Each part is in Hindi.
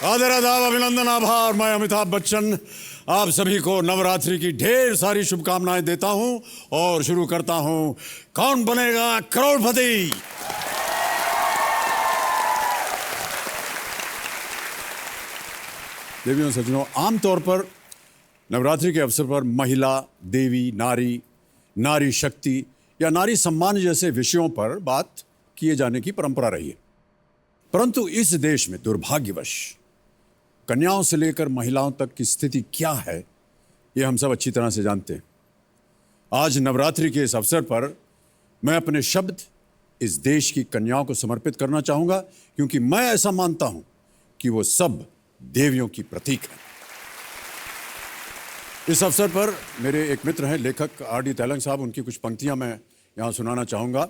आदर आदाब, अभिनंदन, आभार। मैं अमिताभ बच्चन आप सभी को नवरात्रि की ढेर सारी शुभकामनाएं देता हूं और शुरू करता हूं कौन बनेगा करोड़पति। देवियों सज्जनों, आमतौर पर नवरात्रि के अवसर पर महिला, देवी, नारी, नारी शक्ति या नारी सम्मान जैसे विषयों पर बात किए जाने की परंपरा रही है। परंतु इस देश में दुर्भाग्यवश कन्याओं से लेकर महिलाओं तक की स्थिति क्या है, ये हम सब अच्छी तरह से जानते हैं। आज नवरात्रि के इस अवसर पर मैं अपने शब्द इस देश की कन्याओं को समर्पित करना चाहूंगा, क्योंकि मैं ऐसा मानता हूं कि वो सब देवियों की प्रतीक है। इस अवसर पर मेरे एक मित्र हैं, लेखक आर.डी. तेलंग साहब, उनकी कुछ पंक्तियां मैं यहां सुनाना चाहूंगा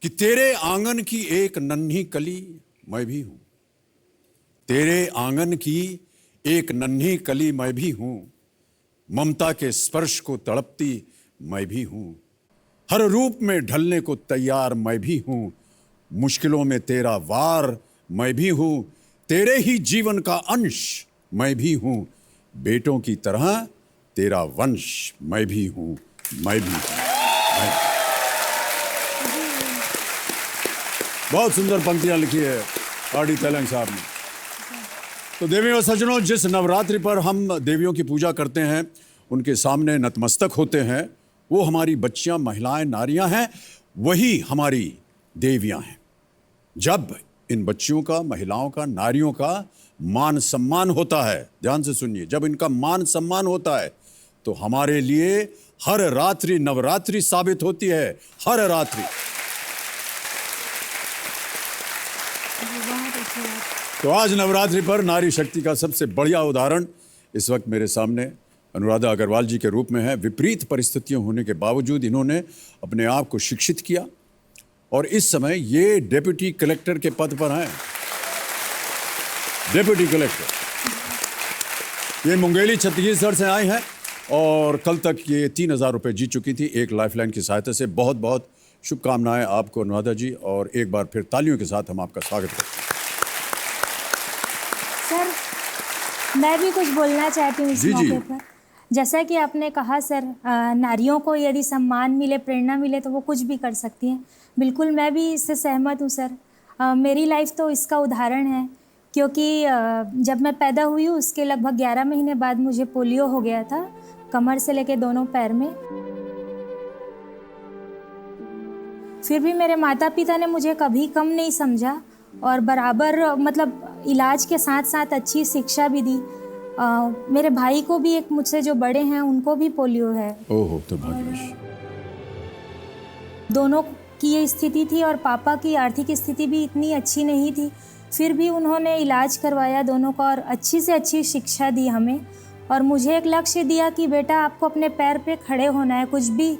कि तेरे आंगन की एक नन्ही कली मैं भी हूं, तेरे आंगन की एक नन्ही कली मैं भी हूं, ममता के स्पर्श को तड़पती मैं भी हूं, हर रूप में ढलने को तैयार मैं भी हूं, मुश्किलों में तेरा वार मैं भी हूं, तेरे ही जीवन का अंश मैं भी हूं, बेटों की तरह तेरा वंश मैं भी हूं, मैं भी हूं। बहुत सुंदर पंक्तियां लिखी है आर.डी. तेलंग साहब ने। तो देवियों और सज्जनों, जिस नवरात्रि पर हम देवियों की पूजा करते हैं, उनके सामने नतमस्तक होते हैं, वो हमारी बच्चियां, महिलाएं, नारियां हैं, वही हमारी देवियां हैं। जब इन बच्चियों का, महिलाओं का, नारियों का मान सम्मान होता है, ध्यान से सुनिए, जब इनका मान सम्मान होता है तो हमारे लिए हर रात्रि नवरात्रि साबित होती है, हर रात्रि। तो आज नवरात्रि पर नारी शक्ति का सबसे बढ़िया उदाहरण इस वक्त मेरे सामने अनुराधा अग्रवाल जी के रूप में है। विपरीत परिस्थितियां होने के बावजूद इन्होंने अपने आप को शिक्षित किया और इस समय ये डेप्यूटी कलेक्टर के पद पर हैं। डेप्यूटी कलेक्टर, ये मुंगेली छत्तीसगढ़ से आए हैं और कल तक ये 3,000 रुपये जीत चुकी थी एक लाइफलाइन की सहायता से। बहुत बहुत शुभकामनाएं आपको अनुराधा जी, और एक बार फिर तालियों के साथ हम आपका स्वागत करते हैं। सर, मैं भी कुछ बोलना चाहती हूँ इस मौके पर। जैसा कि आपने कहा सर, नारियों को यदि सम्मान मिले, प्रेरणा मिले तो वो कुछ भी कर सकती हैं। बिल्कुल मैं भी इससे सहमत हूँ सर। मेरी लाइफ तो इसका उदाहरण है, क्योंकि जब मैं पैदा हुई हूँ उसके लगभग 11 महीने बाद मुझे पोलियो हो गया था, कमर से लेके दोनों पैर में। फिर भी मेरे माता पिता ने मुझे कभी कम नहीं समझा और बराबर मतलब इलाज के साथ साथ अच्छी शिक्षा भी दी। मेरे भाई को भी, एक मुझसे जो बड़े हैं, उनको भी पोलियो है। ओहो, तो भाग्यवश। दोनों की ये स्थिति थी और पापा की आर्थिक स्थिति भी इतनी अच्छी नहीं थी, फिर भी उन्होंने इलाज करवाया दोनों का और अच्छी से अच्छी शिक्षा दी हमें। और मुझे एक लक्ष्य दिया कि बेटा आपको अपने पैर पे खड़े होना है, कुछ भी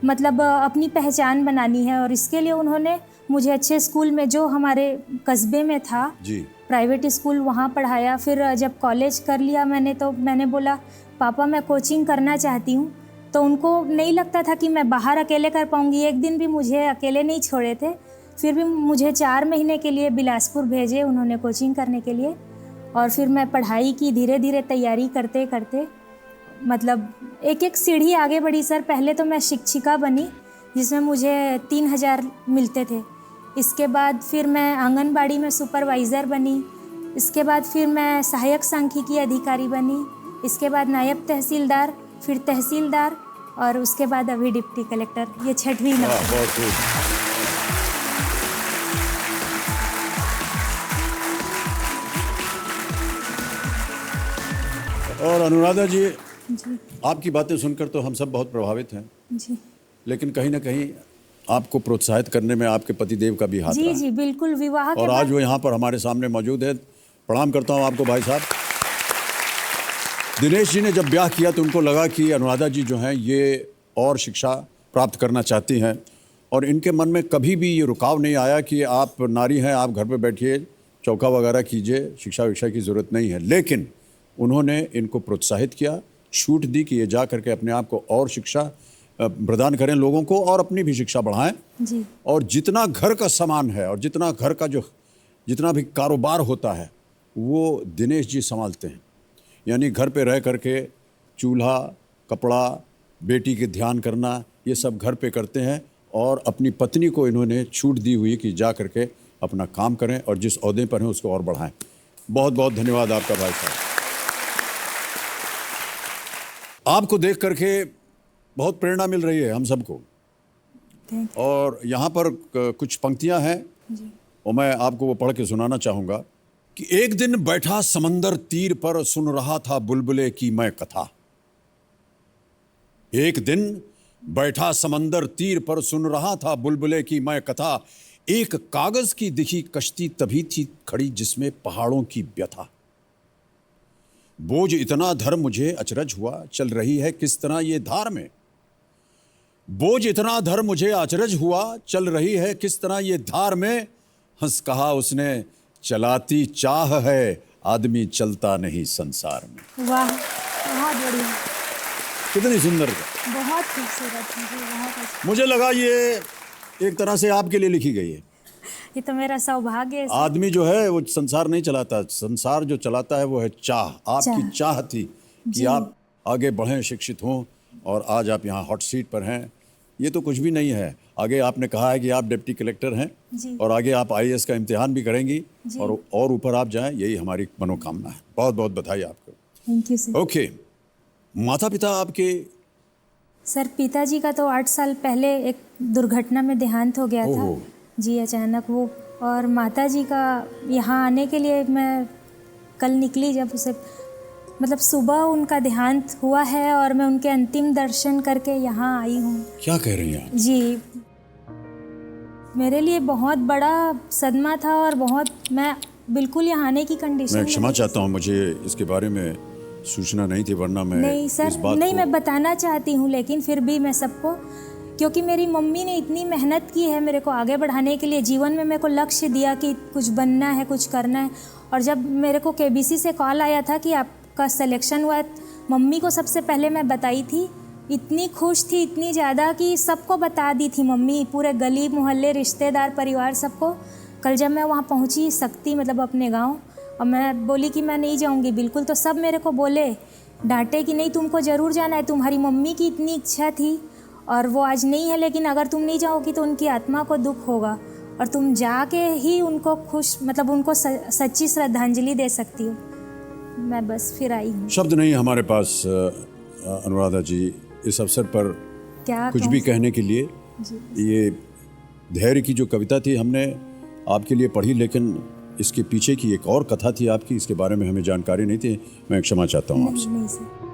मतलब अपनी पहचान बनानी है। और इसके लिए उन्होंने मुझे अच्छे स्कूल में, जो हमारे कस्बे में था जी, प्राइवेट स्कूल, वहाँ पढ़ाया। फिर जब कॉलेज कर लिया मैंने, तो मैंने बोला पापा मैं कोचिंग करना चाहती हूँ। तो उनको नहीं लगता था कि मैं बाहर अकेले कर पाऊँगी, एक दिन भी मुझे अकेले नहीं छोड़े थे। फिर भी मुझे 4 महीने के लिए बिलासपुर भेजे उन्होंने कोचिंग करने के लिए। और फिर मैं पढ़ाई की, धीरे धीरे तैयारी करते करते मतलब एक एक सीढ़ी आगे बढ़ी सर। पहले तो मैं शिक्षिका बनी, जिसमें मुझे 3,000 मिलते थे। इसके बाद फिर मैं आंगनबाड़ी में सुपरवाइज़र बनी। इसके बाद फिर मैं सहायक सांख्यिकी अधिकारी बनी। इसके बाद नायब तहसीलदार, फिर तहसीलदार, और उसके बाद अभी डिप्टी कलेक्टर। ये 6वीं नौकरी। और अनुराधा जी, आपकी बातें सुनकर तो हम सब बहुत प्रभावित हैं जी, लेकिन कहीं ना कहीं आपको प्रोत्साहित करने में आपके पतिदेव का भी हाथ रहा है। जी बिल्कुल। विवाह के और आज वो यहाँ पर हमारे सामने मौजूद है। प्रणाम करता हूँ आपको भाई साहब। दिनेश जी ने जब ब्याह किया तो उनको लगा कि अनुराधा जी जो हैं ये और शिक्षा प्राप्त करना चाहती हैं, और इनके मन में कभी भी ये रुकाव नहीं आया कि आप नारी हैं, आप घर पर बैठिए, चौका वगैरह कीजिए, शिक्षा विक्षा की ज़रूरत नहीं है। लेकिन उन्होंने इनको प्रोत्साहित किया, छूट दी कि ये जा करके अपने आप को और शिक्षा प्रदान करें लोगों को, और अपनी भी शिक्षा बढ़ाएं जी। और जितना घर का सामान है और जितना घर का जितना भी कारोबार होता है वो दिनेश जी संभालते हैं। यानी घर पे रह करके चूल्हा, कपड़ा, बेटी के ध्यान करना, ये सब घर पे करते हैं और अपनी पत्नी को इन्होंने छूट दी हुई कि जा करके अपना काम करें और जिस ओहदे पर हैं उसको और बढ़ाएं। बहुत बहुत धन्यवाद आपका भाई साहब। आपको देख करके बहुत प्रेरणा मिल रही है हम सबको। और यहाँ पर कुछ पंक्तियाँ हैं और मैं आपको वो पढ़ के सुनाना चाहूँगा कि एक दिन बैठा समंदर तीर पर सुन रहा था बुलबुले की मैं कथा। एक दिन बैठा समंदर तीर पर सुन रहा था बुलबुले की मैं कथा। एक कागज की दिखी कश्ती तभी थी खड़ी जिसमें पहाड़ों की व्यथा। बोझ इतना धर मुझे अचरज हुआ, चल रही है किस तरह ये धार में। बोझ इतना धर मुझे अचरज हुआ, चल रही है किस तरह ये धार में। हंस कहा उसने चलाती चाह है, आदमी चलता नहीं संसार में। वाह, बहुत बढ़िया, कितनी सुंदर, बहुत खूबसूरत, मुझे बहुत अच्छा। मुझे लगा ये एक तरह से आपके लिए लिखी गई है। ये तो मेरा सौभाग्य है। आदमी जो है वो संसार नहीं चलाता, संसार जो चलाता है वो है चाह। आपकी चाह थी कि आप आगे बढ़ें, शिक्षित हों और आज आप यहाँ हॉट सीट पर हैं। ये तो कुछ भी नहीं है। आगे आपने कहा है कि आप डिप्टी कलेक्टर हैं और आगे आप आईएएस का इम्तिहान भी करेंगी और ऊपर आप जाएं, यही हमारी मनोकामना है। बहुत बहुत बधाई आपको। Thank you sir. ओके, माता पिता आपके? सर पिताजी का तो 8 साल पहले एक दुर्घटना में देहांत हो गया था जी, अचानक वो। और माताजी का यहाँ आने के लिए मैं कल निकली, जब उसे मतलब सुबह उनका देहांत हुआ है और मैं उनके अंतिम दर्शन करके यहाँ आई हूँ। क्या कह रही हैं जी, मेरे लिए बहुत बड़ा सदमा था और बहुत, मैं बिल्कुल यहाँ आने की कंडीशन। मैं क्षमा चाहता हूँ, मुझे इसके बारे में सूचना नहीं थी, वरना मैं नहीं सर, इस बात नहीं को... मैं बताना चाहती हूँ, लेकिन फिर भी मैं सबको, क्योंकि मेरी मम्मी ने इतनी मेहनत की है मेरे को आगे बढ़ाने के लिए। जीवन में मेरे को लक्ष्य दिया कि कुछ बनना है, कुछ करना है। और जब मेरे को केबीसी से कॉल आया था कि आपका सिलेक्शन हुआ, मम्मी को सबसे पहले मैं बताई थी। इतनी खुश थी, इतनी ज़्यादा कि सबको बता दी थी मम्मी, पूरे गली मोहल्ले, रिश्तेदार, परिवार, सबको। कल जब मैं वहाँ पहुँची शक्ति, मतलब अपने गाँव, और मैं बोली कि मैं नहीं जाऊँगी बिल्कुल, तो सब मेरे को बोले, डांटे कि नहीं तुमको ज़रूर जाना है, तुम्हारी मम्मी की इतनी इच्छा थी और वो आज नहीं है, लेकिन अगर तुम नहीं जाओगी तो उनकी आत्मा को दुख होगा और तुम जाके ही उनको खुश, मतलब उनको सच्ची श्रद्धांजलि दे सकती हो। मैं बस फिर आई हूँ। शब्द नहीं हमारे पास अनुराधा जी इस अवसर पर क्या कुछ भी कहने के लिए। ये धैर्य की जो कविता थी हमने आपके लिए पढ़ी, लेकिन इसके पीछे की एक और कथा थी आपकी, इसके बारे में हमें जानकारी नहीं थी। मैं क्षमा चाहता हूँ आपसे। नहीं सर।